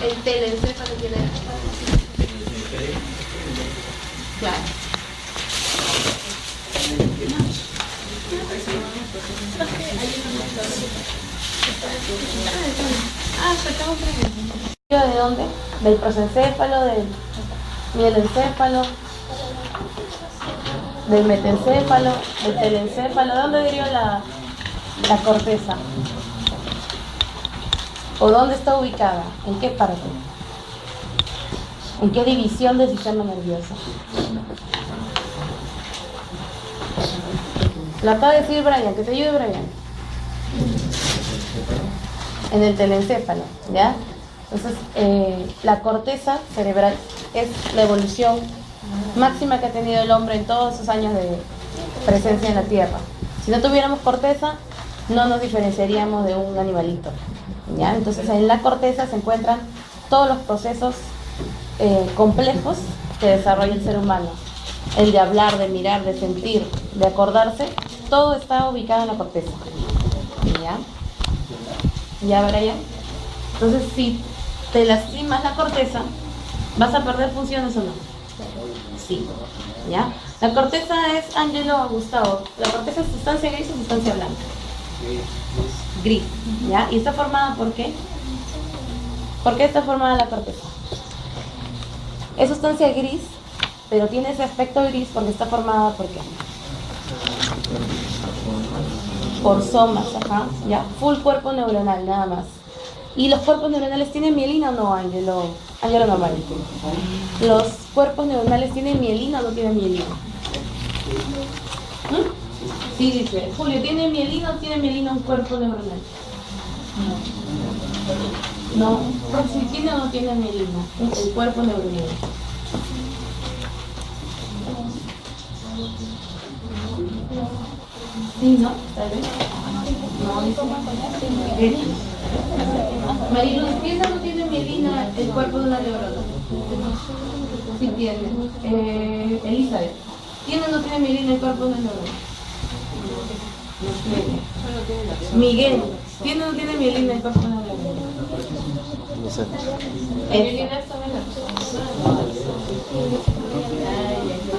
el telencéfalo tiene? Claro. ¿De dónde? Del prosencéfalo, del mielencéfalo, del metencéfalo, del telencéfalo. ¿De dónde deriva la corteza? ¿O dónde está ubicada? ¿En qué parte? ¿En qué división del sistema nervioso? Lo acaba de decir Brian, que te ayude Brian. En el telencéfalo, ¿ya? Entonces, la corteza cerebral es la evolución máxima que ha tenido el hombre en todos sus años de presencia en la Tierra. Si no tuviéramos corteza, no nos diferenciaríamos de un animalito, ¿ya? Entonces, en la corteza se encuentran todos los procesos complejos que desarrolla el ser humano. El de hablar, de mirar, de sentir, de acordarse, todo está ubicado en la corteza. ¿Ya? ¿Ya, Brian? Entonces, si te lastimas la corteza, ¿vas a perder funciones o no? Sí. ¿Ya? La corteza es, Ángelo, Gustavo, ¿la corteza es sustancia gris o sustancia blanca? Gris. ¿Ya? ¿Y está formada por qué? ¿Por qué está formada la corteza? Es sustancia gris, pero tiene ese aspecto gris porque está formada ¿por qué? Por somas, ajá, ya, full cuerpo neuronal, nada más. ¿Y los cuerpos neuronales tienen mielina o no, Ángelo? Ángelo normal. ¿Los cuerpos neuronales tienen mielina o no tienen mielina? Sí, dice, Julio, ¿tiene mielina o tiene mielina un cuerpo neuronal? No, porque si tiene o no tiene mielina, el cuerpo neuronal. Sí, ¿no? ¿Tal vez? No, dice. Mariluz, ¿tiene o no tiene mielina el cuerpo de una neurona? Sí tiene. Elizabeth, ¿tiene o no tiene mielina el cuerpo de una neurona? Miguel, ¿tiene o no tiene mielina el cuerpo de una neurona? No sé. Mielina está en la...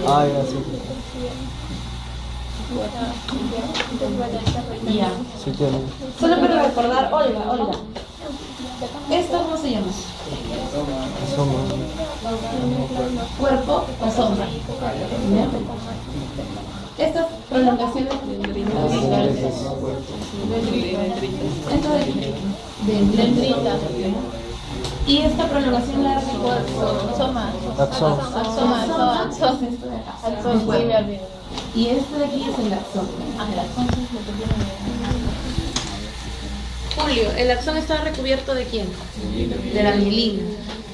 Ah, ya, sí. Ya. Sí tiene. Solo para recordar, Olga. ¿Esto cómo se llama? Asoma. Cuerpo o sombra. Estas prolongaciones esto de dendrita. Y esta prolongación larga Axón. y este de aquí es el axón. El axón es lo que tiene. Julio, ¿el axón está recubierto de quién? De la mielina,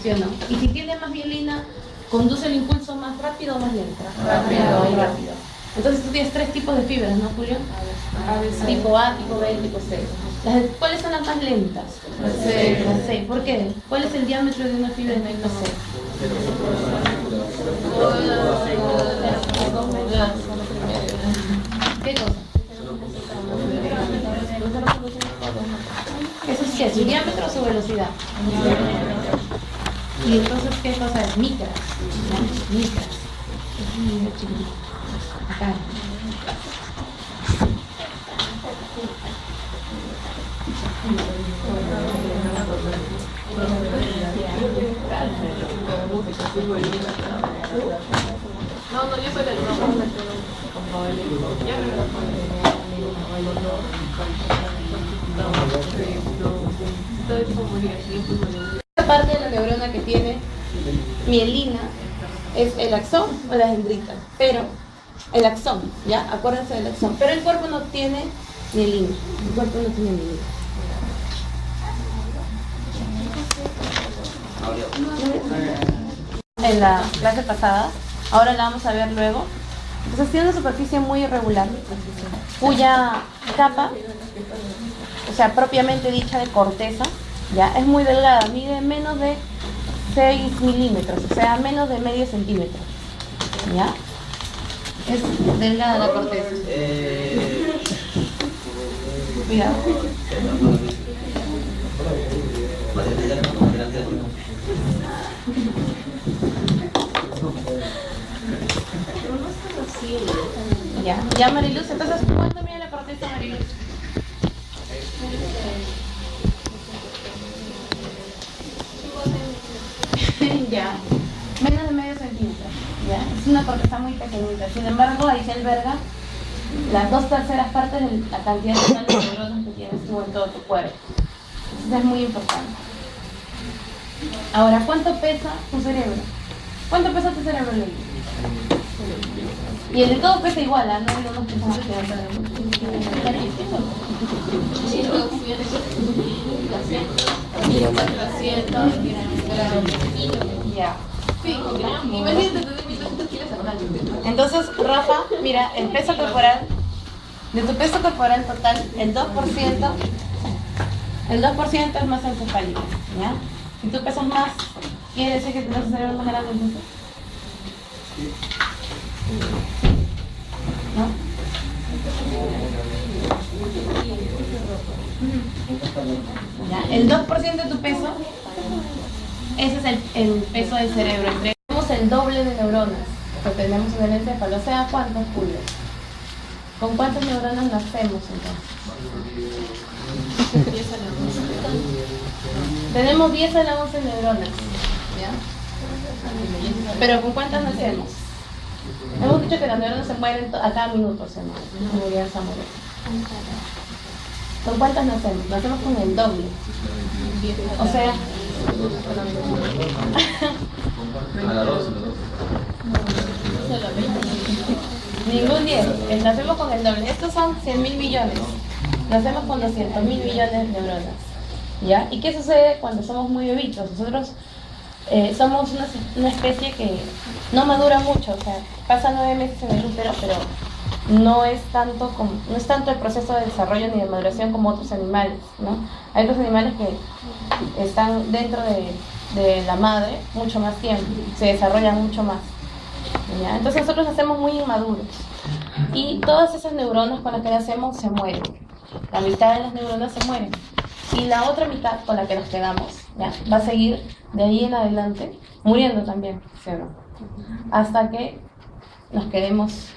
¿sí o no? Y si tiene más mielina, ¿conduce el impulso más rápido o más lento? Rápido. Entonces tú tienes tres tipos de fibras, ¿no, Julio? Tipo A, tipo B y tipo C. ¿Cuáles son las más lentas? La C. ¿Por qué? ¿Cuál es el diámetro de una fibra de tipo C? ¿Qué cosa? ¿Eso es qué? ¿Su diámetro o su velocidad? Y entonces, ¿qué cosa es? Micras. Micras. Acá. No, yo soy del Esta parte de la neurona que tiene mielina es el axón o la dendrita, pero el axón, ¿ya? Acuérdense del axón, pero el cuerpo no tiene mielina, el cuerpo no tiene mielina. En la clase pasada, ahora la vamos a ver luego. Entonces tiene una superficie muy irregular, cuya capa, o sea, propiamente dicha de corteza, ya es muy delgada, mide menos de 6 milímetros, o sea, menos de medio centímetro, ya. Es delgada la corteza. Cuidado. Ya Mariluz, entonces, ¿cuánto mide la corteza, Mariluz? Ya, menos de medio centímetro, ya, es una corteza muy pequeñita, sin embargo, ahí se alberga las 2/3 partes de la cantidad total de neuronas que tienes tú en todo tu cuerpo. Eso es muy importante. Ahora, ¿cuánto pesa tu cerebro? ¿Cuánto pesa tu cerebro, Ley? Y el de todo pesa igual, ¿ah? No hay unos que son ya. Entonces, Rafa, mira, el peso corporal, de tu peso corporal total, el 2% es masa encefálica, ¿ya? Si tú pesas más, ¿quiere decir que tienes un cerebro más grande entonces? ¿No? ¿Ya? El 2% de tu peso, ese es el peso del cerebro. Tenemos el doble de neuronas que tenemos en el encéfalo. O sea, ¿cuántos, Julio? ¿Con cuántas neuronas nacemos entonces? Tenemos 10 a la 11 neuronas, ¿ya? Pero ¿con cuántas nacemos? Hemos dicho que las neuronas se mueren a cada minuto, ¿sí? ¿Con cuántas nacemos? Nacemos con el doble. O sea, ningún 10, nacemos con el doble. Estos son 100.000 millones. Nacemos con 200.000 millones de neuronas, ¿ya? ¿Y qué sucede cuando somos muy bebitos? Nosotros somos una especie que no madura mucho, o sea, pasa 9 meses en el útero, pero no es tanto el proceso de desarrollo ni de maduración como otros animales, ¿no? Hay otros animales que están dentro de la madre mucho más tiempo, se desarrollan mucho más, ¿ya? Entonces nosotros nacemos muy inmaduros y todas esas neuronas con las que nacemos se mueren. La mitad de las neuronas se mueren y la otra mitad con la que nos quedamos, ¿ya? Va a seguir de ahí en adelante muriendo también, ¿sí o no? Hasta que nos quedemos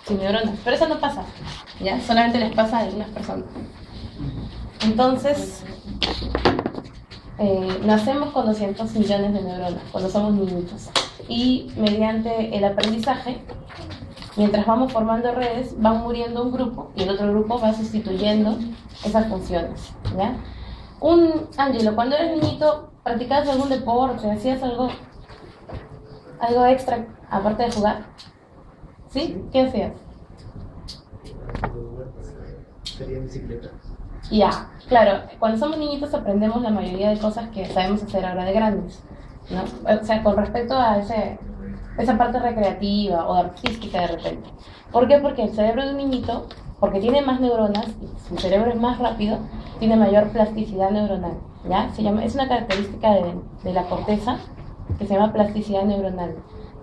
sin neuronas, pero eso no pasa, ¿ya? Solamente les pasa a algunas personas. Entonces, nacemos con 200 millones de neuronas cuando somos niñitos y mediante el aprendizaje, mientras vamos formando redes, van muriendo un grupo y el otro grupo va sustituyendo esas funciones, ¿ya? Ángelo, cuando eres niñito, ¿practicabas algún deporte? ¿Hacías algo extra aparte de jugar? ¿Sí? ¿Qué hacías? Sería bicicleta. Ya, claro, cuando somos niñitos aprendemos la mayoría de cosas que sabemos hacer ahora de grandes, ¿no? O sea, con respecto a esa parte recreativa o artística de repente. ¿Por qué? Porque el cerebro de un niñito, porque tiene más neuronas, y su cerebro es más rápido, tiene mayor plasticidad neuronal, ¿ya? Es una característica de la corteza que se llama plasticidad neuronal.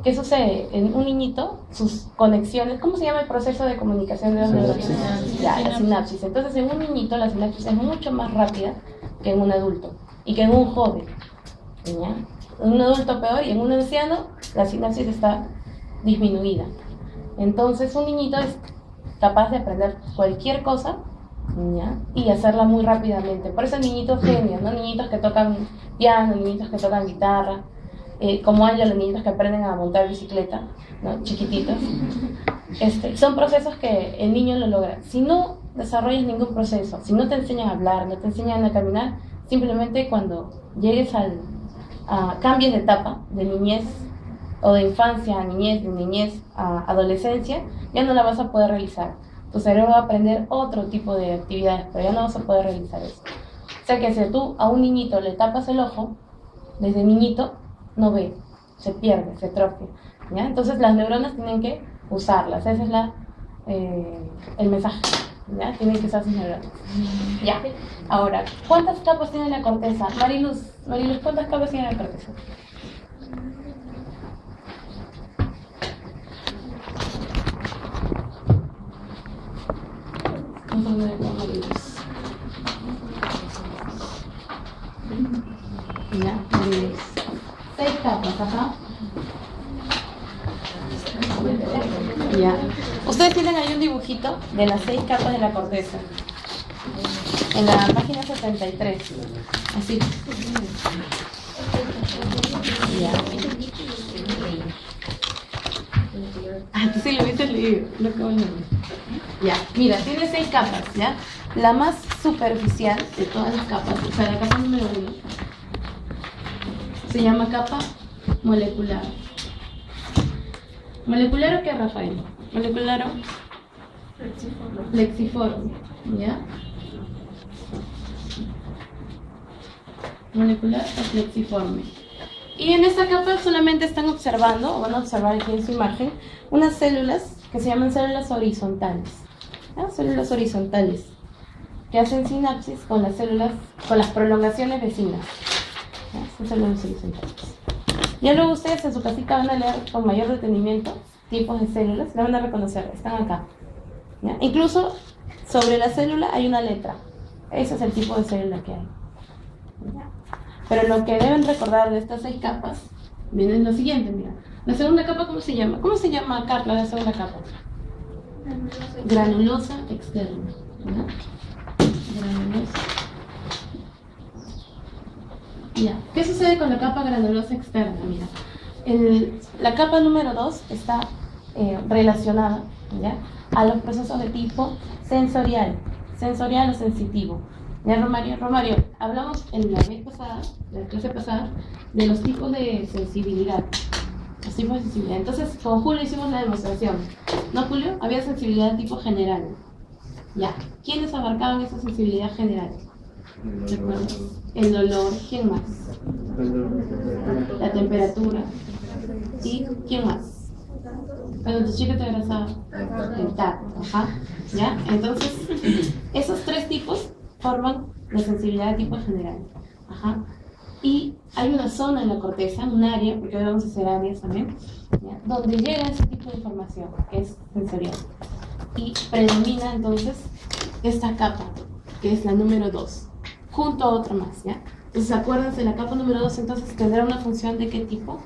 ¿Qué sucede? En un niñito, sus conexiones, ¿cómo se llama el proceso de comunicación de los neuronas? Ya, la sinapsis. Entonces, en un niñito la sinapsis es mucho más rápida que en un adulto y que en un joven, ¿ya? En un adulto peor y en un anciano la sinapsis está disminuida. Entonces, un niñito es capaz de aprender cualquier cosa, ¿ya? Y hacerla muy rápidamente. Por eso niñitos genios, ¿no? Niñitos que tocan piano, niñitos que tocan guitarra. Como hay los niños que aprenden a montar bicicleta, ¿no? Chiquititos. Son procesos que el niño lo logra. Si no desarrollas ningún proceso, si no te enseñan a hablar, no te enseñan a caminar, simplemente cuando llegues cambies de etapa, de niñez o de infancia a niñez, de niñez a adolescencia, ya no la vas a poder realizar. Tu cerebro va a aprender otro tipo de actividades, pero ya no vas a poder realizar eso. O sea que si tú a un niñito le tapas el ojo, desde niñito, no ve, se pierde, se atrofia, ¿ya? Entonces las neuronas tienen que usarlas, ese es el mensaje, ¿ya? Tienen que usar sus neuronas. Ya, ahora, ¿cuántas capas tiene la corteza? Mariluz, ¿cuántas capas tiene la corteza? Ya, Mariluz. 6 capas, ajá. Ya. Ustedes tienen ahí un dibujito de las 6 capas de la corteza. En la página 73. Así. Ya. Ah, tú sí lo viste leído. Lo acabo de leer. Ya. Mira, tiene 6 capas, ¿ya? La más superficial de todas las capas, o sea, la capa número 1, se llama capa molecular. ¿Molecular o qué, Rafael? Molecular o flexiforme, ¿ya? Molecular o flexiforme. Y en esta capa solamente están observando, o van a observar aquí en su imagen, unas células que se llaman células horizontales. ¿Ya? Células horizontales que hacen sinapsis con las células, con las prolongaciones vecinas. ¿Ya? Son células horizontales. Ya luego ustedes en su casita van a leer con mayor detenimiento tipos de células, la van a reconocer, están acá. ¿Ya? Incluso sobre la célula hay una letra. Ese es el tipo de célula que hay. ¿Ya? Pero lo que deben recordar de estas 6 capas viene lo siguiente, mira. La segunda capa, ¿cómo se llama? ¿Cómo se llama, Carla, la segunda capa? Granulosa externa. ¿Ya? Granulosa. Ya. ¿Qué sucede con la capa granulosa externa? Mira, la capa número 2 está relacionada, ¿ya?, a los procesos de tipo sensorial o sensitivo. Ya, Romario, hablamos en la vez pasada, la clase pasada, de los tipos de sensibilidad. Los tipos de sensibilidad. Entonces, con Julio hicimos la demostración. ¿No, Julio? Había sensibilidad de tipo general. Ya. ¿Quiénes abarcaban esa sensibilidad general? El olor. ¿Quién más? La temperatura. ¿Y quién más? Cuando tu chica te abrazaba. El tacto. Ajá. ¿Ya? Entonces, esos 3 tipos forman la sensibilidad de tipo general. Ajá. Y hay una zona en la corteza, un área, porque hoy vamos a hacer áreas también, ¿ya?, donde llega ese tipo de información, que es sensorial. Y predomina entonces esta capa, que es la número 2, junto a otra más, ¿ya? Entonces acuérdense, la capa número 2 entonces tendrá una función de qué tipo?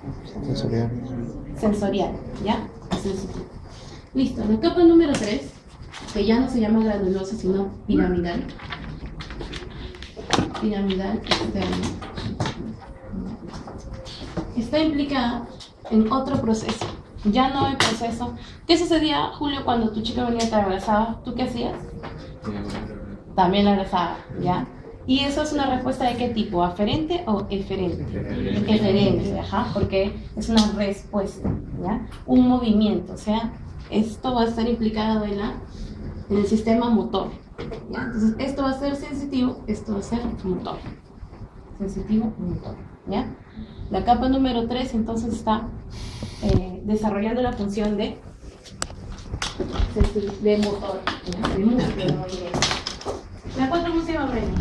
Sensorial, ¿ya? Sensitivo. Listo, la capa número 3, que ya no se llama granulosa, sino piramidal. Piramidal externa. Está implicada en otro proceso. Ya no hay proceso. ¿Qué sucedía, Julio, cuando tu chica venía y te abrazaba? ¿Tú qué hacías? También la abrazaba, ¿ya? Y eso es una respuesta de qué tipo, aferente o eferente. Eferente, ajá, porque es una respuesta, ¿ya? Un movimiento, o sea, esto va a estar implicado en el sistema motor, ¿ya? Entonces, esto va a ser sensitivo, esto va a ser motor. Sensitivo, motor, ¿ya? La capa número 3 entonces está desarrollando la función de motor, ¿ya? De músculo. ¿La 4 cómo se llama, Brenda?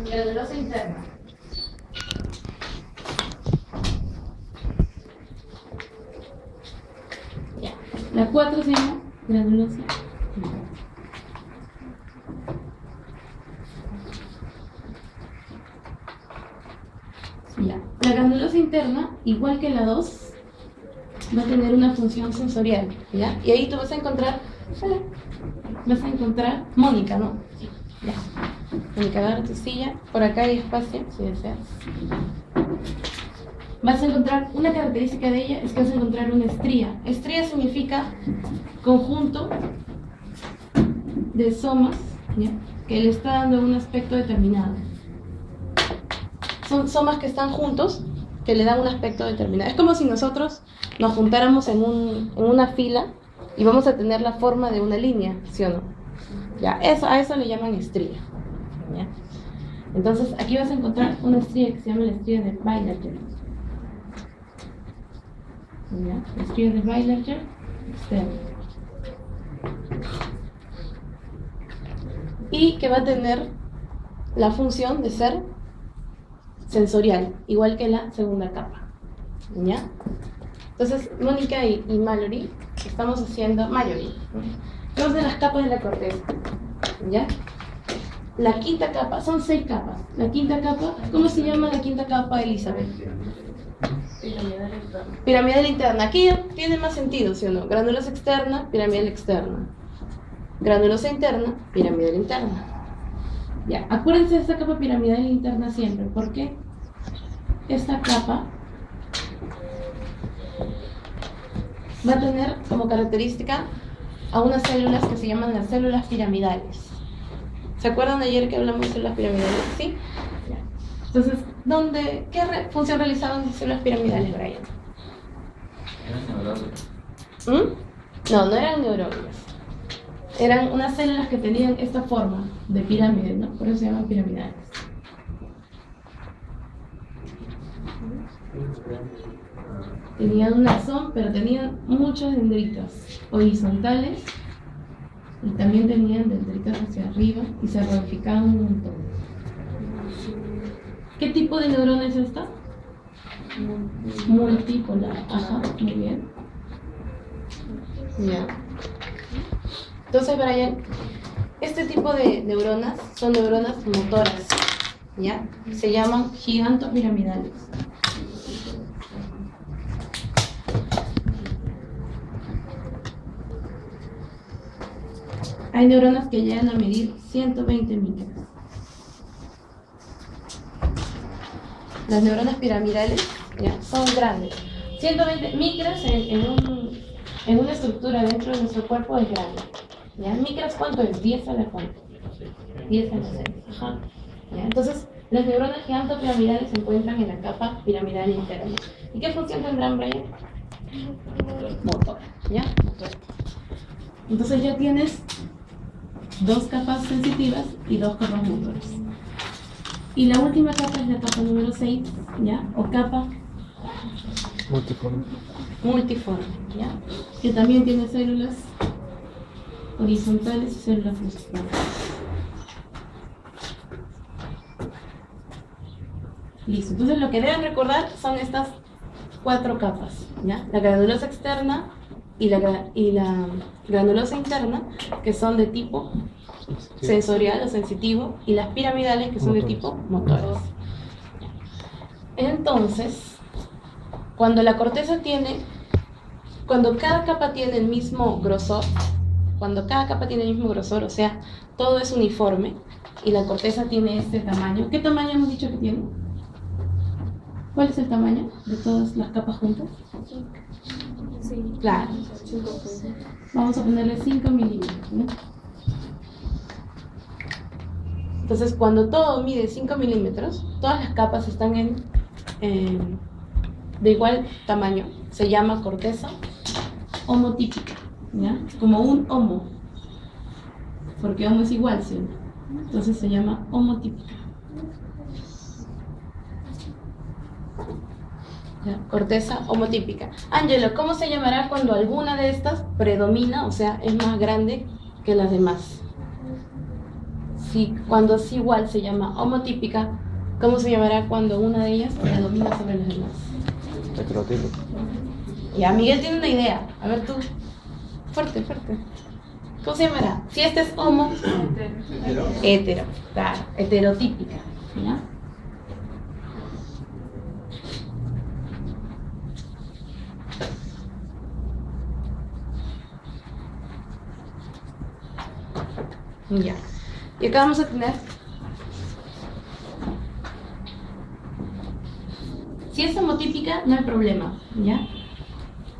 Granulosa interna. Ya. La 4 se llama granulosa interna. Ya. La granulosa interna, igual que la 2, va a tener una función sensorial, ¿ya? Y ahí tú vas a encontrar Mónica, ¿no? Sí. Ya. Mónica, agarra tu silla, por acá hay espacio, si deseas. Vas a encontrar, una característica de ella es que vas a encontrar una estría. Estría significa conjunto de somas, ¿ya?, que le está dando un aspecto determinado. Son somas que están juntos, que le dan un aspecto determinado. Es como si nosotros nos juntáramos en una fila y vamos a tener la forma de una línea, ¿sí o no? Ya, a eso le llaman estría, ¿ya? Entonces, aquí vas a encontrar una estría que se llama la estría de Weilager. ¿Ya? La estría de Weilager externa. Y que va a tener la función de ser sensorial, igual que la segunda capa, ¿ya? Entonces, Mónica y Mallory estamos haciendo las capas de la corteza, ¿ya? la quinta capa, son 6 capas. La quinta capa, ¿cómo se llama la quinta capa, Elizabeth? Piramidal interna. Piramidal interna. Aquí tiene más sentido, ¿sí o no? Granulosa externa, piramidal externa. Granulosa interna, piramidal interna. Ya, acuérdense de esta capa piramidal interna siempre. ¿Por qué? Esta capa va a tener como característica a unas células que se llaman las células piramidales. ¿Se acuerdan de ayer que hablamos de células piramidales? ¿Sí? Ya. Entonces, función realizaban las células piramidales, Brian? No, no eran neuronas. Eran unas células que tenían esta forma de pirámide, ¿no? Por eso se llaman piramidales. Tenían un axón, pero tenían muchas dendritas horizontales y también tenían dendritas hacia arriba y se ramificaban un montón. ¿Qué tipo de neurona es esta? Multipolar. Ajá, muy bien. Ya. Entonces, Brian, este tipo de neuronas son neuronas motoras, ¿ya? Se llaman gigantopiramidales. Hay neuronas que llegan a medir 120 micras. Las neuronas piramidales, ¿ya?, son grandes. 120 micras en una estructura dentro de nuestro cuerpo es grande. ¿Ya? ¿Micras cuánto es? 10 a la cuánto. 10 a la 6. Ajá. ¿Ya? Entonces, las neuronas gigantopiramidales se encuentran en la capa piramidal interna. ¿Y qué función tendrán, Brian? Motor. ¿Ya? Motor. Entonces ya tienes 2 capas sensitivas y 2 capas motoras. Y la última capa es la capa número 6, ¿ya? O capa multiforme, ¿ya? Que también tiene células horizontales y células verticales. Listo, entonces lo que deben recordar son estas 4 capas, ¿ya? La granulosa externa y la granulosa interna, que son de tipo sensorial o sensitivo, y las piramidales, que son de tipo motores. Entonces, cuando cada capa tiene el mismo grosor, o sea, todo es uniforme y la corteza tiene este tamaño. ¿Qué tamaño hemos dicho que tiene? ¿Cuál es el tamaño de todas las capas juntas? Sí. Claro. 5. Vamos a ponerle 5 milímetros, ¿no? Entonces, cuando todo mide 5 milímetros, todas las capas están de igual tamaño. Se llama corteza homotípica, ¿ya? Como un homo, porque homo es igual, ¿sí? Entonces se llama homotípica. ¿Ya? Corteza homotípica. Ángelo, ¿cómo se llamará cuando alguna de estas predomina, o sea, es más grande que las demás? Sí, cuando es igual se llama homotípica. ¿Cómo se llamará cuando una de ellas predomina sobre las demás? Heterotipo. Ya, Miguel tiene una idea. A ver tú. Fuerte, fuerte. ¿Cómo se llamará? Si este es homo, hetero. Claro, heterotípica. ¿Ya? Ya. Y acá vamos a tener, si es homotípica, no hay problema, ¿ya?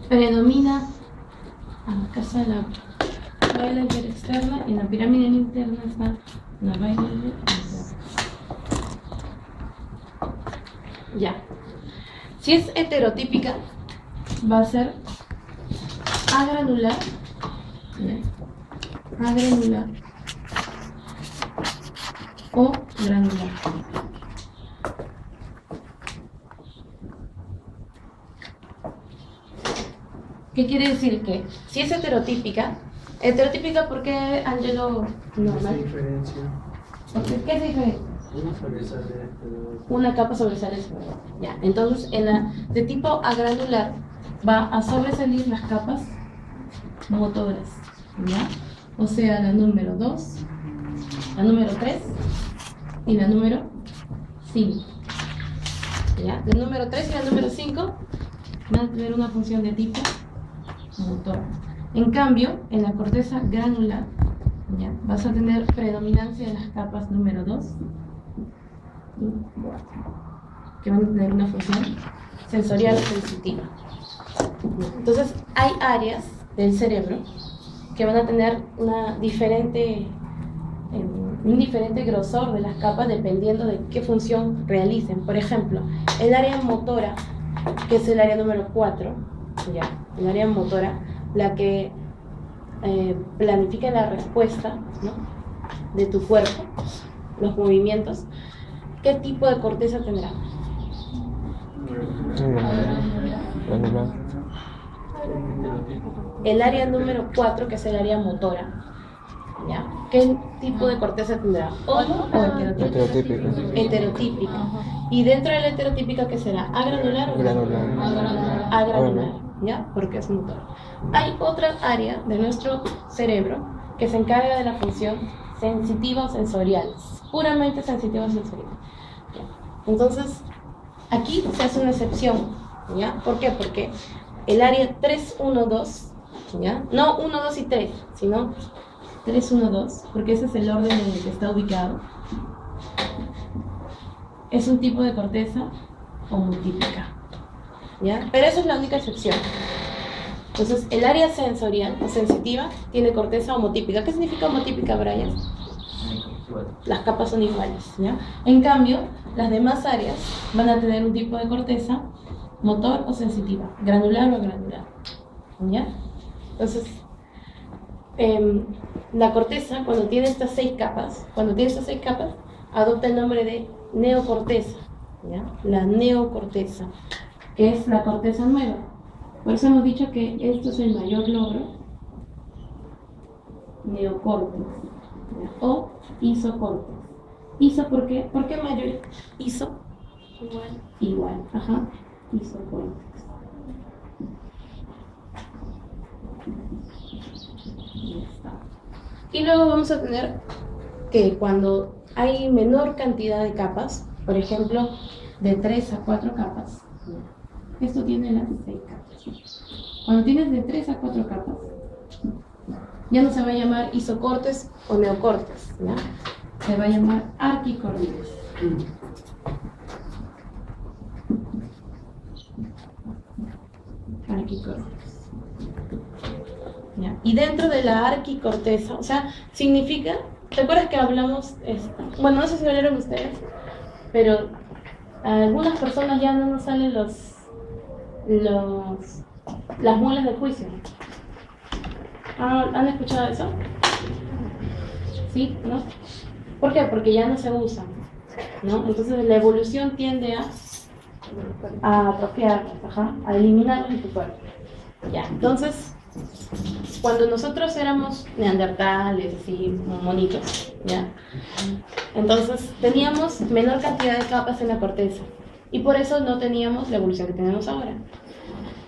Predomina, acá está la Weilenberg externa, y en la pirámide interna está la Weilenberg interna. Ya. Si es heterotípica, va a ser agranular, ¿ya? Agranular o granular. ¿Qué quiere decir? Que si es heterotípica, ¿por qué, Angelo? Normal. Diferencia. ¿Qué es diferente? Una sobresale. Una capa sobresale sobre otra. Ya, entonces en la de tipo agranular va a sobresalir las capas motoras, ¿ya? O sea, la número 2 La número 3 y la número 5. ¿Ya? La número 3 y la número 5 van a tener una función de tipo motor. En cambio, en la corteza granular, ¿ya? Vas a tener predominancia de las capas número 2 y 4, que van a tener una función sensorial sensitiva. Entonces, hay áreas del cerebro que van a tener un diferente grosor de las capas dependiendo de qué función realicen. Por ejemplo, el área motora, que es el área número 4, ¿ya? El área motora, la que planifica la respuesta, ¿no?, de tu cuerpo, los movimientos. ¿Qué tipo de corteza tendrá? El área número 4, que es el área motora, ¿ya? ¿Qué tipo de corteza tendrá? ¿Homo o heterotípica? Heterotípica. ¿Y dentro de la heterotípica qué será? ¿Agranular o Granular. agranular? ¿Ya? Porque es motor. Hay otra área de nuestro cerebro que se encarga de la función sensitiva o sensorial, puramente sensitiva o sensorial. ¿Ya? Entonces, aquí se hace una excepción, ¿ya? ¿Por qué? Porque el área 3, 1, 2, ¿ya? No 1, 2 y 3, sino 3, 1, 2, porque ese es el orden en el que está ubicado. Es un tipo de corteza homotípica, ¿ya? Pero esa es la única excepción. Entonces, el área sensorial o sensitiva tiene corteza homotípica. ¿Qué significa homotípica, Brian? Las capas son iguales, ¿ya? En cambio, las demás áreas van a tener un tipo de corteza motor o sensitiva, granular o agranular, ¿ya? Entonces, la corteza, cuando tiene estas 6 capas, adopta el nombre de neocorteza, ¿ya? La neocorteza, que es la corteza nueva. Por eso hemos dicho que esto es el mayor logro, neocórtex, ¿ya? O isocórtex. ¿Iso por qué? ¿Por qué mayor? ¿Iso? Igual, ajá, isocórtex. Y luego vamos a tener que cuando hay menor cantidad de capas, por ejemplo, de 3 a 4 capas, esto tiene las 6 capas. Cuando tienes de 3 a 4 capas, ya no se va a llamar isocortes o neocortes, ¿ya? Se va a llamar arquicortes. Arquicortes. ¿Ya? Y dentro de la arquicorteza, o sea, significa, ¿te acuerdas que hablamos? Bueno, no sé si lo leyeron ustedes, pero a algunas personas ya no nos salen las muelas del juicio. ¿Han escuchado eso? ¿Sí? ¿No? ¿Por qué? Porque ya no se usan, ¿no? Entonces la evolución tiende a atrofiarlas, a eliminarlas de tu cuerpo. Ya, entonces, cuando nosotros éramos neandertales, así, monitos, ¿ya? Entonces teníamos menor cantidad de capas en la corteza y por eso no teníamos la evolución que tenemos ahora.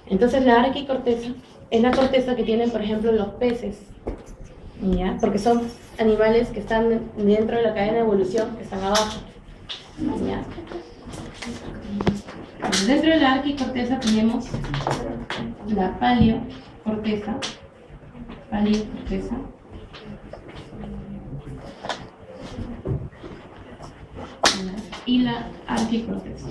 Entonces la arquicorteza es la corteza que tienen, por ejemplo, los peces, ¿ya? Porque son animales que están dentro de la cadena de evolución, que están abajo, ¿ya? Dentro de la arquicorteza tenemos la paleocorteza, y la arquicorteza.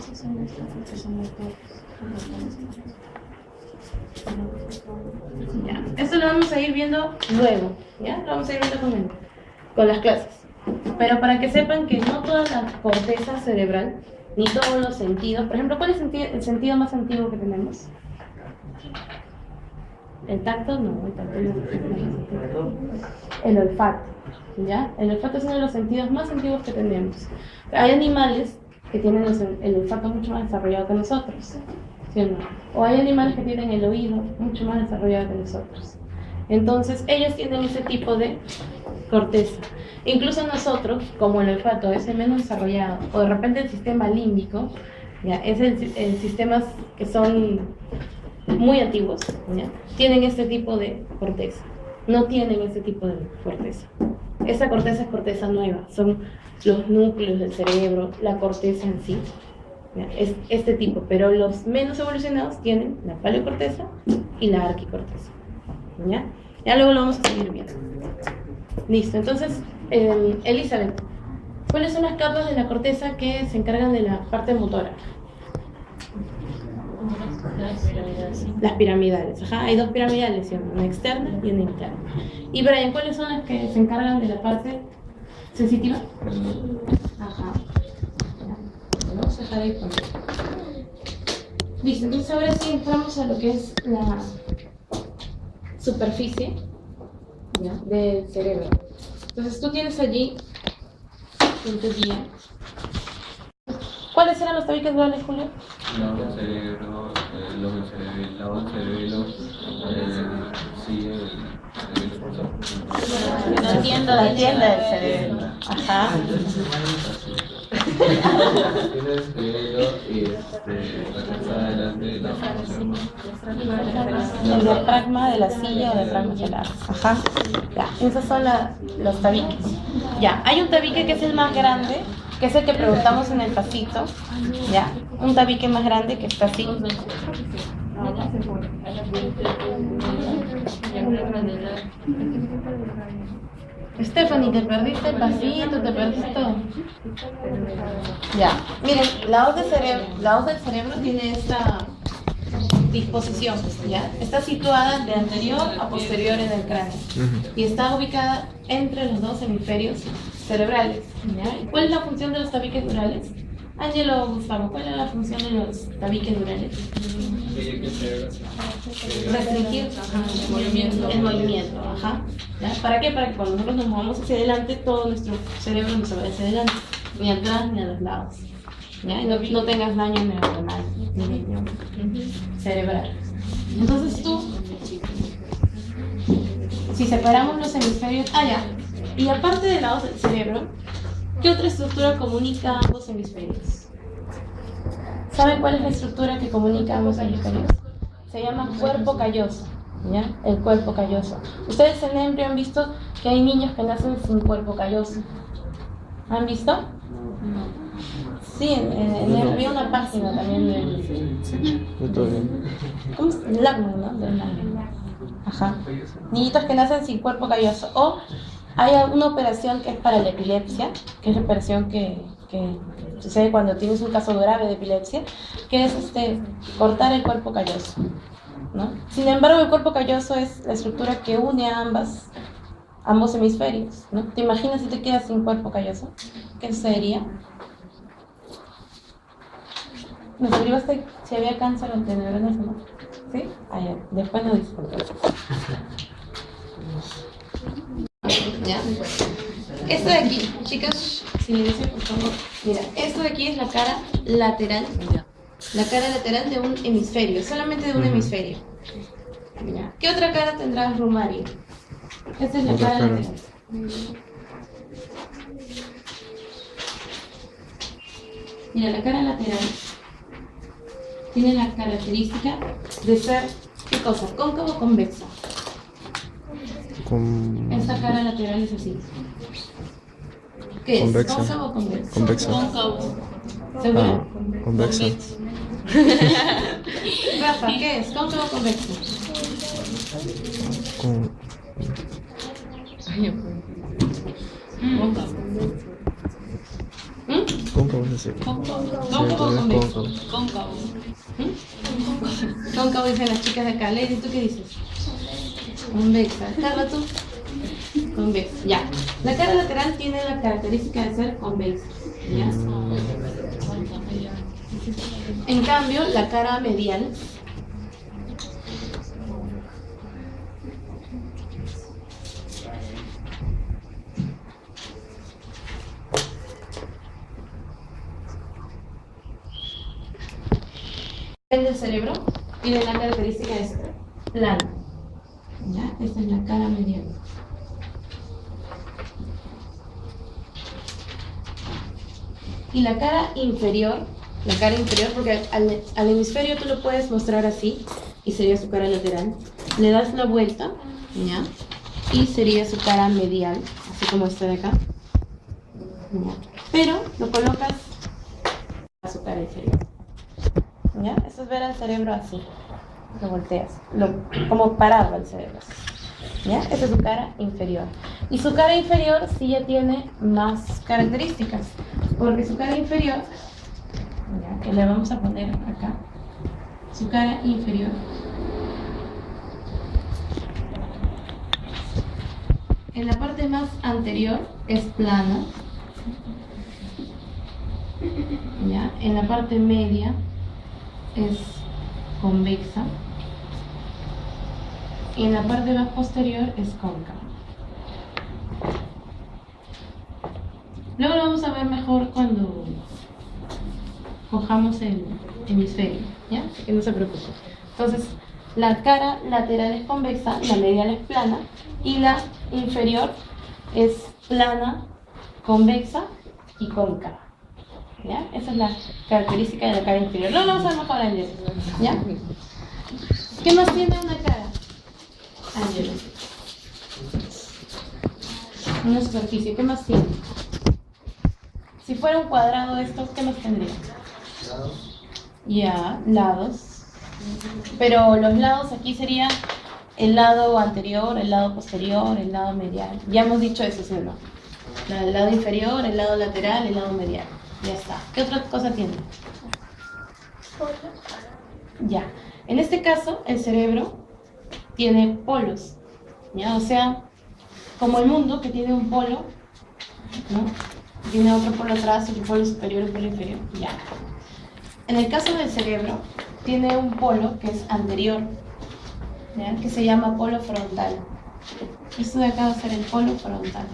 Ya. Esto lo vamos a ir viendo luego, ¿ya? Lo vamos a ir viendo con las clases. Pero para que sepan que no toda la corteza cerebral, ni todos los sentidos, por ejemplo, ¿cuál es el sentido más antiguo que tenemos? ¿El tacto? No, el tacto no. El olfato, ¿ya? El olfato es uno de los sentidos más antiguos que tenemos. Hay animales que tienen el olfato mucho más desarrollado que nosotros, ¿sí o no? O hay animales que tienen el oído mucho más desarrollado que nosotros. Entonces, ellos tienen ese tipo de corteza. Incluso nosotros, como el olfato es el menos desarrollado, o de repente el sistema límbico, ¿ya? Es el sistemas que son muy antiguos, ¿ya? Tienen este tipo de corteza. No tienen este tipo de corteza, Esa corteza es corteza nueva, son los núcleos del cerebro, la corteza en sí. ¿Ya? Es este tipo, pero los menos evolucionados tienen la paleocorteza y la arquicorteza. ¿Ya? Ya luego lo vamos a seguir viendo. Listo, entonces, Elizabeth, ¿cuáles son las capas de la corteza que se encargan de la parte motora? Las piramidales, ajá, hay dos piramidales, ¿sí? Una externa y una interna. Y Brian, ¿cuáles son las que se encargan de la parte sensitiva? Ajá. Vamos a dejar ahí con... Listo, entonces ahora sí entramos a lo que es la superficie, ¿ya?, del cerebro. Entonces tú tienes allí en tu guía. ¿Cuáles eran los tabiques durales, Julio? Lado del cerebro, lado del cerebelo, sí, el expulsor. No entiendo la tienda del cerebro. Ajá. Tiene el cerebelo y la cabeza adelante de la El diafragma de la silla o diafragma solar. Ajá. Ya, esos son los tabiques. Ya, hay un tabique que es el más grande, que es el que preguntamos en el pasito. Ya, un tabique más grande que está así. Stephanie, te perdiste el pasito, te perdiste todo. Ya, miren, la hoz del cerebro tiene esta disposición, ¿ya? Está situada de anterior a posterior en el cráneo y está ubicada entre los dos hemisferios cerebrales, ¿ya? ¿Y cuál es la función de los tabiques durales? Ángelo, Gustavo, ¿cuál es la función de los tabiques durales? Restringir el movimiento, ajá. ¿Ya? ¿Para qué? Para que cuando nosotros nos movamos hacia adelante, todo nuestro cerebro no se vaya hacia adelante, ni atrás ni a los lados. ¿Ya? Y no tengas daño neuronal, ni daño cerebral. Entonces tú, si separamos los hemisferios, ya. Y aparte de la hoz del cerebro, ¿qué otra estructura comunica ambos hemisferios? ¿Saben cuál es la estructura que comunica ambos hemisferios? Se llama cuerpo calloso, ¿ya? El cuerpo calloso. Ustedes en el embrión han visto que hay niños que nacen sin cuerpo calloso. ¿Han visto? No. Sí, había una página también de... ¿Cómo se llama? Lagman, ¿no? De Lagman. Ajá. Niñitos que nacen sin cuerpo calloso. O hay una operación que es para la epilepsia, que es la operación que sucede cuando tienes un caso grave de epilepsia, que es cortar el cuerpo calloso, ¿no? Sin embargo, el cuerpo calloso es la estructura que une a ambos hemisferios, ¿no? ¿Te imaginas si te quedas sin cuerpo calloso? ¿Qué sucedería? ¿Me escribiste si había cáncer de neuronas o no? ¿Sí? Ya. Después nos dices. ¿Ya? Esto de aquí, chicas, silencia por favor. Mira, esto de aquí es la cara lateral. La cara lateral de un hemisferio, solamente de un hemisferio. ¿Ya? ¿Qué otra cara tendrá Romario? Esta es la cara lateral. Mira, la cara lateral tiene la característica de ser, ¿qué cosa? ¿Cóncavo o convexa? Esta cara lateral es así. ¿Qué es? ¿Cóncavo o convexa? Convexa. Cóncavo. ¿Seguro? Convexa. Rafa, ¿qué es? ¿Cóncavo o convexa? Cóncavo es así. ¿Cóncavo o convexa? Cóncavo. Cóncavo dicen las chicas de acá. Lady, ¿tú qué dices? Convexa. Carla, ¿tú? Convexa. Ya. La cara lateral tiene la característica de ser convexa. ¿Ya? En cambio, la cara medial del cerebro tiene la característica de ser plano. ¿Ya? Esta es la cara medial. Y la cara inferior, porque al hemisferio tú lo puedes mostrar así, y sería su cara lateral. Le das la vuelta, ¿ya? Y sería su cara medial, así como este de acá. ¿Ya? Pero lo colocas a su cara inferior. ¿Ya? Eso es ver al cerebro así. Lo volteas, como parado al cerebro. ¿Ya? Esa es su cara inferior. Y su cara inferior sí ya tiene más características, porque su cara inferior, ¿ya? Que le vamos a poner acá, su cara inferior, en la parte más anterior es plana, ¿ya? En la parte media es convexa y en la parte más posterior es cóncava. Luego lo vamos a ver mejor cuando cojamos el hemisferio, ¿ya? Así que no se preocupen. Entonces, la cara lateral es convexa, la medial es plana y la inferior es plana, convexa y cóncava. ¿Ya? Esa es la característica de la cara inferior. Luego lo vamos a ver mejor, Ángel. ¿Ya? ¿Qué más tiene una cara? Ángel. Una superficie. ¿Qué más tiene? Si fuera un cuadrado esto, ¿qué más tendría? Ya, lados. Pero los lados aquí sería el lado anterior, el lado posterior, el lado medial. Ya hemos dicho eso, ¿sí o no? El lado inferior, el lado lateral, el lado medial. Ya está. ¿Qué otra cosa tiene? Ya. En este caso, el cerebro tiene polos. ¿Ya? O sea, como el mundo que tiene un polo, ¿no? Tiene otro polo atrás, otro polo superior y polo inferior. Ya. En el caso del cerebro, tiene un polo que es anterior, ¿ya? Que se llama polo frontal. Esto de acá va a ser el polo frontal.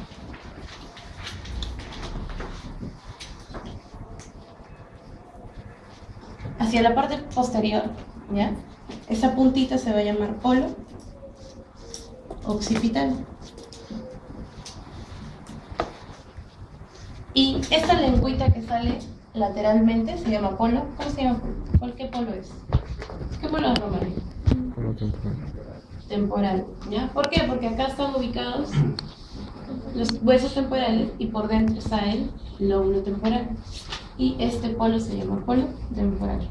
Hacia la parte posterior, ¿ya? Esa puntita se va a llamar polo occipital. Y esta lengüita que sale lateralmente se llama polo. ¿Cómo se llama polo? ¿Qué polo es? ¿Qué polo es, Romario? Polo temporal. Temporal, ¿ya? ¿Por qué? Porque acá están ubicados los huesos temporales y por dentro está el lóbulo temporal. Y este polo se llama polo temporal.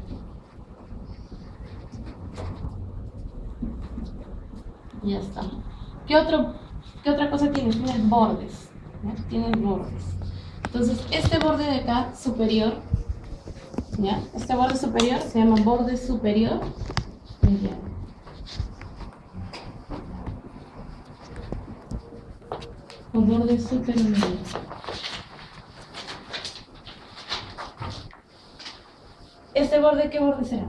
Ya está. ¿Qué otra cosa tienes? Tienes bordes, ¿ya? Tienes bordes. Entonces, este borde de acá, superior, ¿ya? Este borde superior se llama borde superior medial. O borde superior medial. ¿Este borde qué borde será?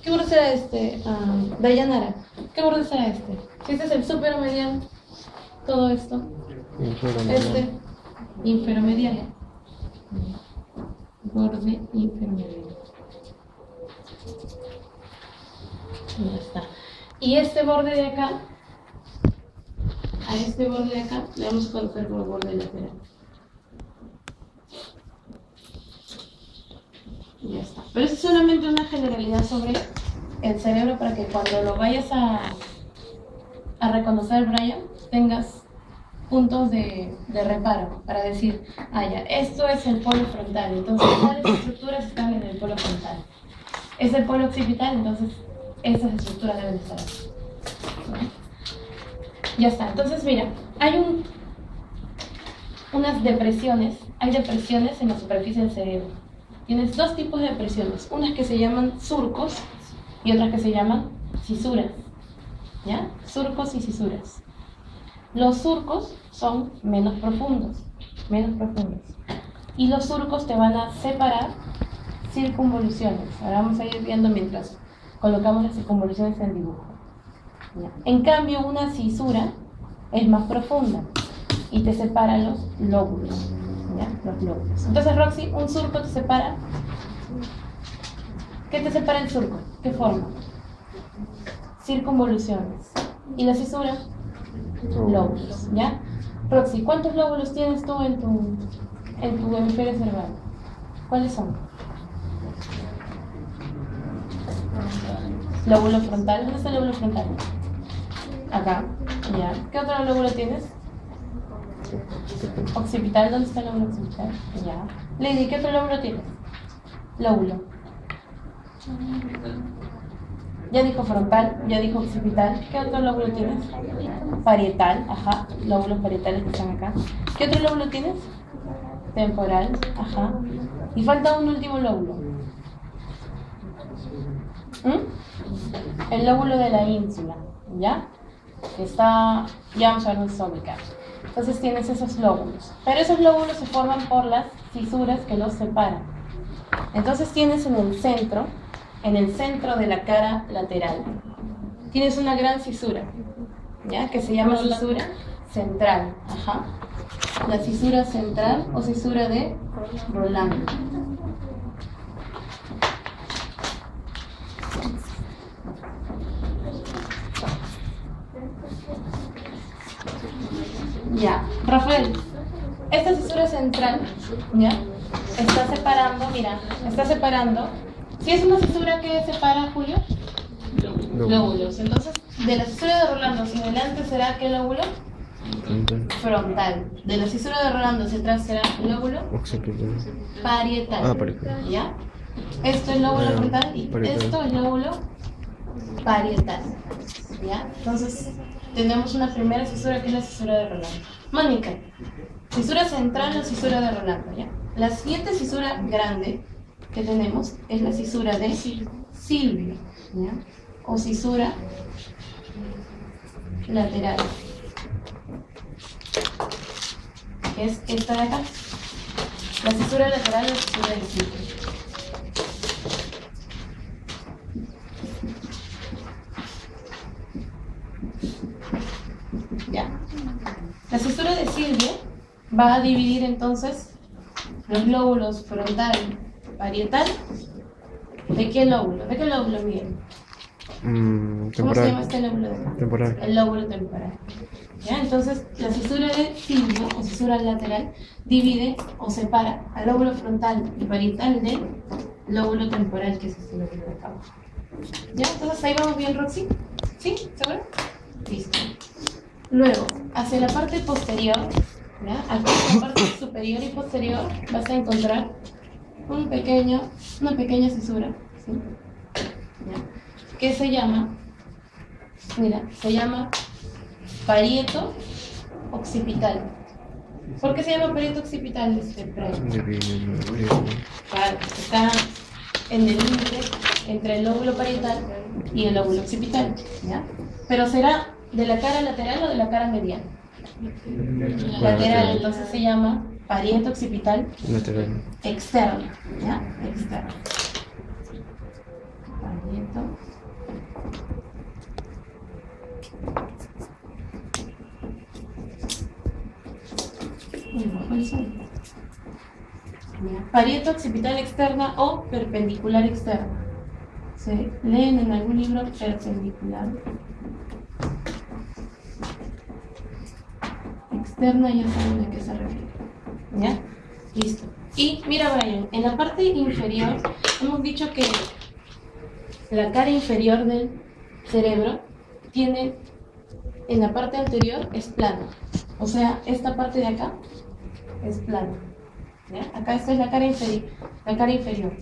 ¿Qué borde será este? Dayanara, ¿qué borde será este? Si este es el superomedial, todo esto. Este, inferomedial. Borde inferomedial. Ya está. Y este borde de acá, a este borde de acá, le vamos a colocar como borde lateral. Ya está. Pero es solamente una generalidad sobre el cerebro para que cuando lo vayas a reconocer, Brian, tengas puntos de reparo para decir, ya, esto es el polo frontal, entonces tales estructuras están en el polo frontal. Es el polo occipital, entonces esas estructuras deben estar aquí. Ya está. Entonces, mira, hay unas depresiones, hay depresiones en la superficie del cerebro. Tienes dos tipos de depresiones, unas que se llaman surcos y otras que se llaman cisuras, ¿ya? Surcos y cisuras. Los surcos son menos profundos, y los surcos te van a separar circunvoluciones. Ahora vamos a ir viendo mientras colocamos las circunvoluciones en el dibujo, ¿ya? En cambio, una cisura es más profunda y te separa los lóbulos. ¿Ya? Los lóbulos. Entonces, Roxy, un surco te separa. ¿Qué te separa el surco? ¿Qué forma? Circunvoluciones. ¿Y la cisura? Lóbulos. ¿Ya? Roxy, ¿cuántos lóbulos tienes tú en tu hemisferio cerebral? ¿Cuáles son? Lóbulo frontal. ¿Dónde está el lóbulo frontal? Acá. ¿Ya? ¿Qué otro lóbulo tienes? Occipital, ¿dónde está el lóbulo occipital? Ya. Lady, ¿qué otro lóbulo tienes? Lóbulo. Ya dijo frontal, ya dijo occipital. ¿Qué otro lóbulo tienes? Parietal, ajá. Lóbulos parietales que están acá. ¿Qué otro lóbulo tienes? Temporal, ajá. Y falta un último lóbulo. El lóbulo de la ínsula, ¿ya? Que está, ya vamos a ver dónde está ubicado. Entonces tienes esos lóbulos. Pero esos lóbulos se forman por las fisuras que los separan. Entonces tienes en el centro de la cara lateral, tienes una gran fisura, ¿ya? Que se llama fisura central, ajá. La fisura central o fisura de Rolando. Ya, Rafael, esta fisura central, ¿ya? Está separando, mira, está separando. Si es una fisura que separa, Julio, lóbulos. Entonces, de la fisura de Rolando hacia adelante será ¿qué lóbulo? Frontal. De la fisura de Rolando hacia atrás será lóbulo parietal. Parietal. ¿Ya? Esto es lóbulo frontal y parietal. esto es lóbulo parietal. ¿Ya? Entonces, tenemos una primera fisura que es la fisura de Rolando. Mónica, fisura central o fisura de Rolando, ¿ya? La siguiente fisura grande que tenemos es la fisura de Silvio, ¿ya? O fisura lateral, que es esta de acá. La fisura lateral es la fisura de Silvio. ¿Ya? La fisura de Silvio va a dividir entonces los lóbulos frontal parietal. ¿De qué lóbulo? ¿De qué lóbulo, Miguel? ¿Cómo se llama este lóbulo de acá? Temporal. El lóbulo temporal. ¿Ya? Entonces, la fisura de Silvio, o fisura lateral, divide o separa al lóbulo frontal y parietal del lóbulo temporal, que es este lóbulo de acá. ¿Ya? Entonces, ahí vamos bien, Roxy. ¿Sí? ¿Seguro? Listo. Luego, hacia la parte posterior, ¿ya? Aquí en la parte superior y posterior vas a encontrar una pequeña fisura, ¿sí? ¿Ya? Que se llama, mira, se llama parieto occipital. ¿Por qué se llama parieto occipital? Claro, está en el límite entre el lóbulo parietal y el lóbulo occipital, ¿ya? Pero será de la cara lateral o de la cara mediana. Lateral, entonces se llama parieto occipital Lateral. externo, ¿ya? Externo. Parieto parieto occipital externa o perpendicular externa. Se leen en algún libro perpendicular. Externa, ya saben a qué se refiere. ¿Ya? Listo. Y mira, Brian, en la parte inferior hemos dicho que la cara inferior del cerebro tiene, en la parte anterior es plano. O sea, esta parte de acá es plano. ¿Ya? Acá esta es la cara inferior.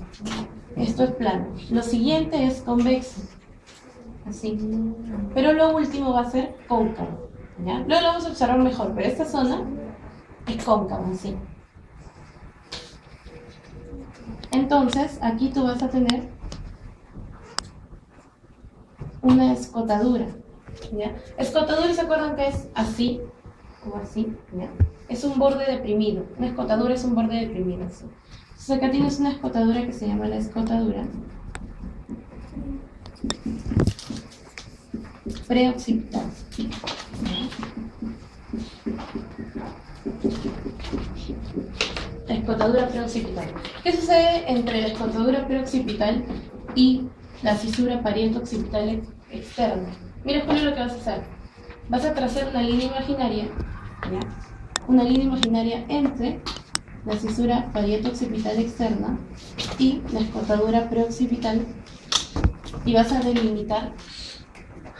Esto es plano. Lo siguiente es convexo. Así. Pero lo último va a ser cóncavo. ¿Ya? Luego lo vamos a observar mejor, pero esta zona es cóncava, así. Entonces, aquí tú vas a tener una escotadura, ¿ya? Escotadura, ¿se acuerdan que es así o así? ¿Ya? Es un borde deprimido. Una escotadura es un borde deprimido, así. Entonces acá tienes una escotadura que se llama la escotadura preoccipital. La escotadura preoccipital. ¿Qué sucede entre la escotadura preoccipital y la fisura parieto occipital externa? Mira, Julio, lo que vas a hacer. Vas a trazar una línea imaginaria, ¿ya? Una línea imaginaria entre la fisura parieto occipital externa y la escotadura preoccipital y vas a delimitar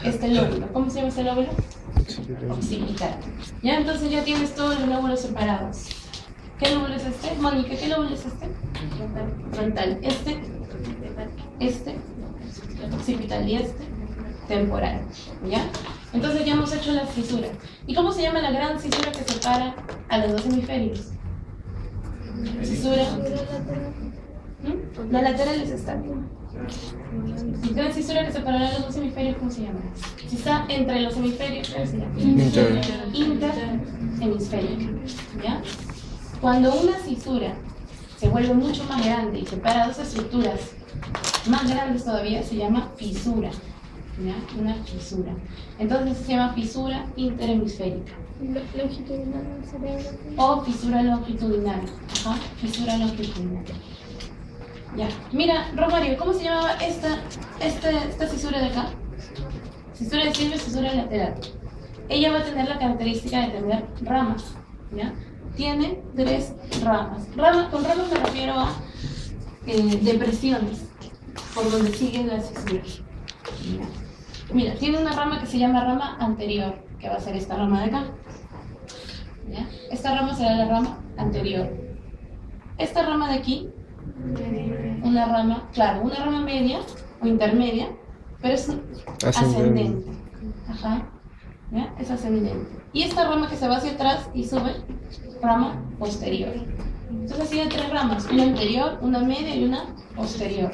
este lóbulo. ¿Cómo se llama este lóbulo? occipital. Ya, entonces ya tienes todos los lóbulos separados. ¿Qué lóbulo es este? Mónica, ¿qué lóbulo es este? Frontal. Este, occipital y este, temporal. ¿Ya? Entonces ya hemos hecho las fisuras. ¿Y cómo se llama la gran cisura que separa a los dos hemisferios? Cisura. Los laterales están. La cisura que separará los dos hemisferios, ¿cómo se llama? Si está entre los hemisferios, ¿cómo se llama? Interhemisférica. ¿Ya? Cuando una cisura se vuelve mucho más grande y separa dos estructuras más grandes todavía, se llama fisura. ¿Ya? Una fisura. Entonces se llama fisura interhemisférica. Longitudinal del cerebro. O fisura longitudinal. Ajá, fisura longitudinal. Ya. Mira, Romario, ¿cómo se llamaba esta fisura de acá? Fisura de silvio, fisura lateral. Ella va a tener la característica de tener ramas. ¿Ya? Tiene 3 ramas. Con ramas me refiero a depresiones por donde siguen las fisuras. ¿Ya? Mira, tiene una rama que se llama rama anterior, que va a ser esta rama de acá. ¿Ya? Esta rama será la rama anterior. Esta rama de aquí, una rama media o intermedia, pero es ascendente. Ajá. ¿Ya? Es ascendente. Y esta rama que se va hacia atrás y sube, rama posterior. Entonces así hay 3 ramas, una anterior, una media y una posterior.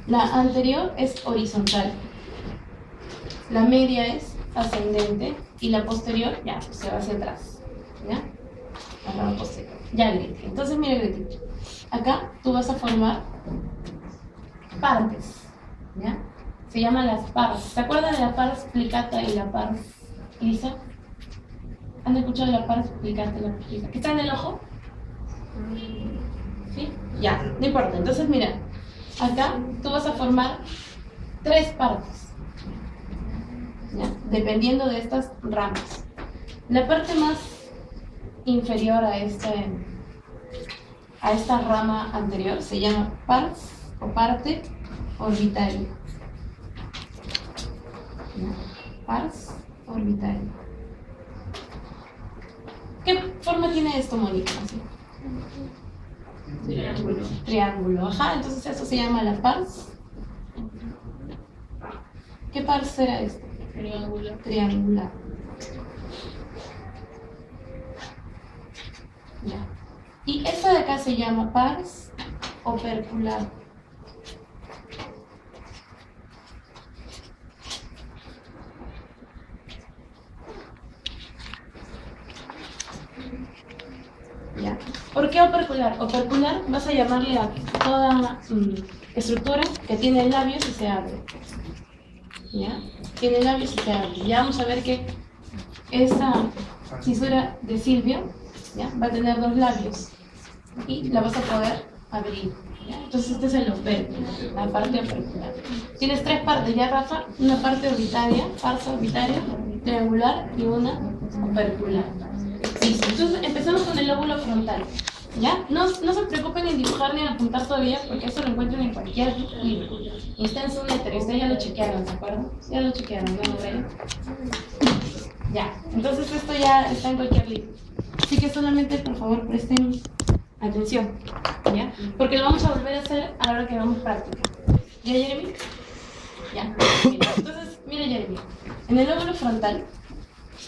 La anterior es horizontal, la media es ascendente y la posterior ya se va hacia atrás. ¿Ya? La rama posterior. Ya, Greti. Entonces mira, Greti, acá tú vas a formar partes. ¿Ya? Se llaman las pars. ¿Se acuerdan de la pars plicata y la pars lisa? ¿Han escuchado la pars plicata y la pars lisa? ¿Que está en el ojo? ¿Sí? Ya, no importa. Entonces mira, acá tú vas a formar 3 partes. ¿Ya? Dependiendo de estas ramas. La parte más inferior a esta rama anterior se llama pars o parte orbitaria. ¿Ya? Pars orbitaria. ¿Qué forma tiene esto, Mónica? ¿Sí? Triángulo. Ajá, entonces eso se llama la pars. ¿Qué pars será esto? Triangular. Ya. Y esta de acá se llama pars opercular. Ya. ¿Por qué opercular? Opercular vas a llamarle a toda estructura que tiene labios y se abre. ¿Ya? Tiene labios y se abre. Ya vamos a ver que esta fisura de Silvio, ¿ya? Va a tener 2 labios y la vas a poder abrir. ¿Ya? Entonces este es el opérculo, la parte opercular. Tienes 3 partes ya, Rafa, una parte orbitaria, pars orbitaria, triangular y una opercular. Listo. Entonces empezamos con el lóbulo frontal. ¿Ya? No se preocupen en dibujar ni en apuntar todavía, porque eso lo encuentran en cualquier libro. Y está en su letra, ustedes ya lo chequearon, ¿se acuerdan? Ya lo chequearon, ¿no? Ya, entonces esto ya está en cualquier libro. Así que solamente, por favor, presten atención, ¿ya? Porque lo vamos a volver a hacer a la hora que hagamos práctica. ¿Ya, Jeremy? Ya. Entonces, mira, Jeremy, en el lóbulo frontal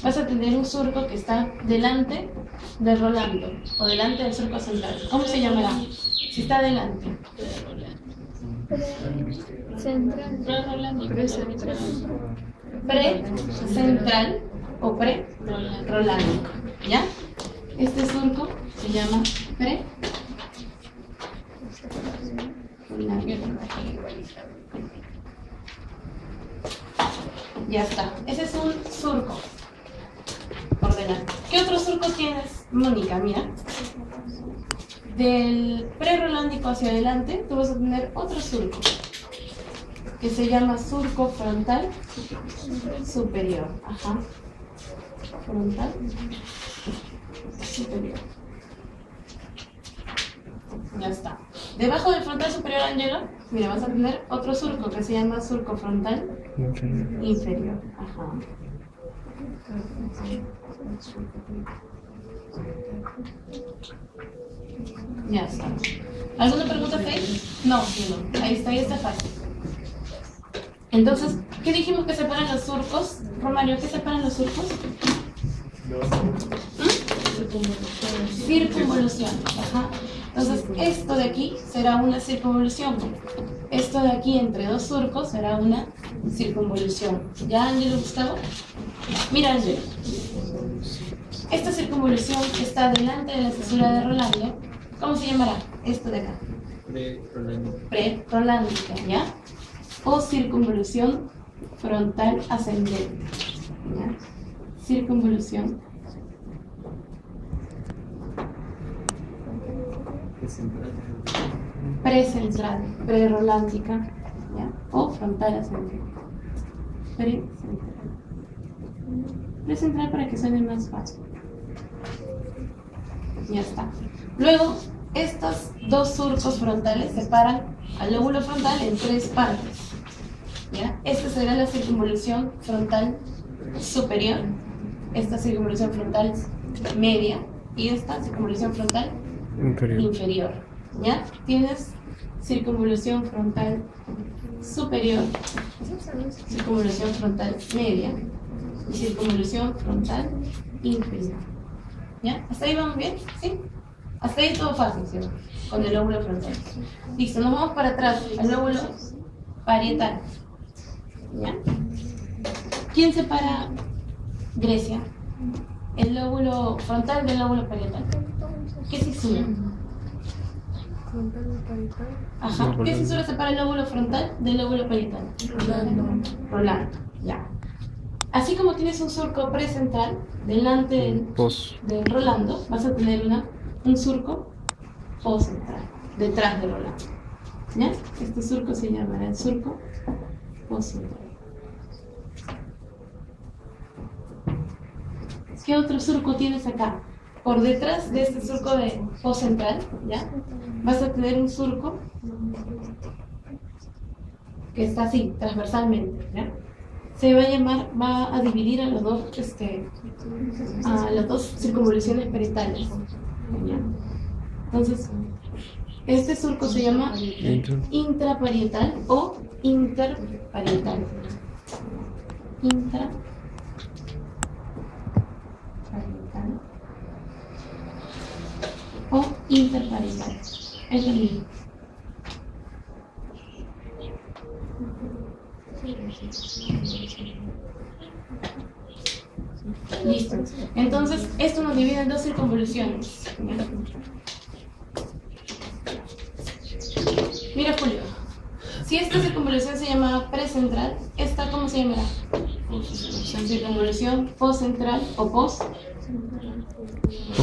vas a tener un surco que está delante de Rolando o delante del surco central. ¿Cómo se llamará? Si está delante. Pre-central o pre-rolándico. ¿Ya? Este surco se llama pre-rolándico. Ya está. Ese es un surco por delante. ¿Qué otro surco tienes, Mónica? Mira. Del pre-rolándico hacia adelante, tú vas a tener otro surco que se llama surco frontal superior. Ajá. Frontal superior. Ya está. Debajo del frontal superior, Ángelo, mira, vas a tener otro surco que se llama surco frontal inferior. Ajá. Ya está. ¿Alguna pregunta, Faith? No, sí, no. Ahí está fácil. Entonces, ¿qué dijimos que separan los surcos? Romario, ¿qué separan los surcos? Circunvolución. Ajá. Entonces, esto de aquí será una circunvolución. Esto de aquí entre dos surcos será una circunvolución. ¿Ya, Ángelo, Gustavo? Mira, Ángelo. Esta circunvolución que está delante de la cesura de Rolando, ¿cómo se llamará? Esto de acá. Pre-rolándica, ¿ya? O circunvolución frontal ascendente. ¿Ya? Circunvolución precentral, prerolándica, ¿ya? O frontal ascendente. Precentral para que suene más fácil. Ya está. Luego, estos dos surcos frontales separan al lóbulo frontal en tres partes. ¿Ya? Esta será la circunvolución frontal superior, esta circunvolución frontal media y esta circunvolución frontal inferior. ¿Ya? Tienes circunvolución frontal superior, circunvolución frontal media y circunvolución frontal inferior. ¿Ya? ¿Hasta ahí vamos bien? ¿Sí? Hasta ahí todo fácil, ¿sí? Con el lóbulo frontal. Listo, nos vamos para atrás, al lóbulo parietal. ¿Ya? ¿Quién separa Grecia? El lóbulo frontal del lóbulo parietal. ¿Qué cisura? Ajá. ¿Qué cisura separa el lóbulo frontal del lóbulo parietal? Rolando. Ya. Así como tienes un surco precentral delante del Rolando, vas a tener un surco poscentral detrás del Rolando. ¿Ya? Este surco se llamará el surco poscentral. ¿Qué otro surco tienes acá? Por detrás de este surco de poscentral, ¿ya? Vas a tener un surco que está así, transversalmente, ¿ya? Se va a dividir a las dos circunvoluciones parietales, ¿ya? Entonces, este surco se llama intraparietal o interparietal. Intraparietal o interparietal. Es lo mismo. Listo. Entonces, esto nos divide en dos circunvoluciones. Mira, Julio. Si esta circunvolución se llama precentral, ¿esta cómo se llamará? Circunvolución poscentral o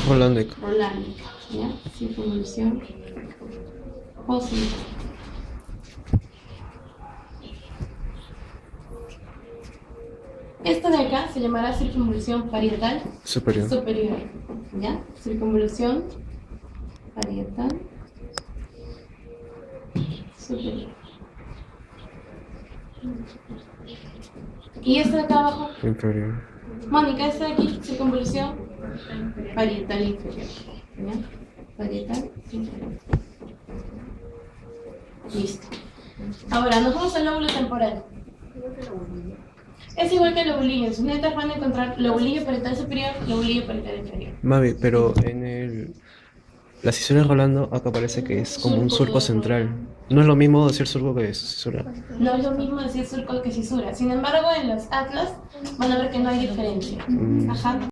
Rolándica. Rolándica, ¿ya? Circunvolución poscentral. Esta de acá se llamará circunvolución parietal superior. ¿Ya? Circunvolución parietal superior. Y esta de acá abajo, Inferior. Mónica, esta de aquí, circunvolución parietal inferior. ¿Ya? Parietal inferior. Listo. Ahora nos vamos al lóbulo temporal. Es igual que el lobulillo. En sus letras van a encontrar lobulillo parietal superior, lobulillo parietal inferior. Mavi, pero en la cisura de Rolando acá parece que es como un surco central. No es lo mismo decir surco que cisura. No es lo mismo decir surco que cisura. Sin embargo, en los atlas van a ver que no hay diferencia. Ajá.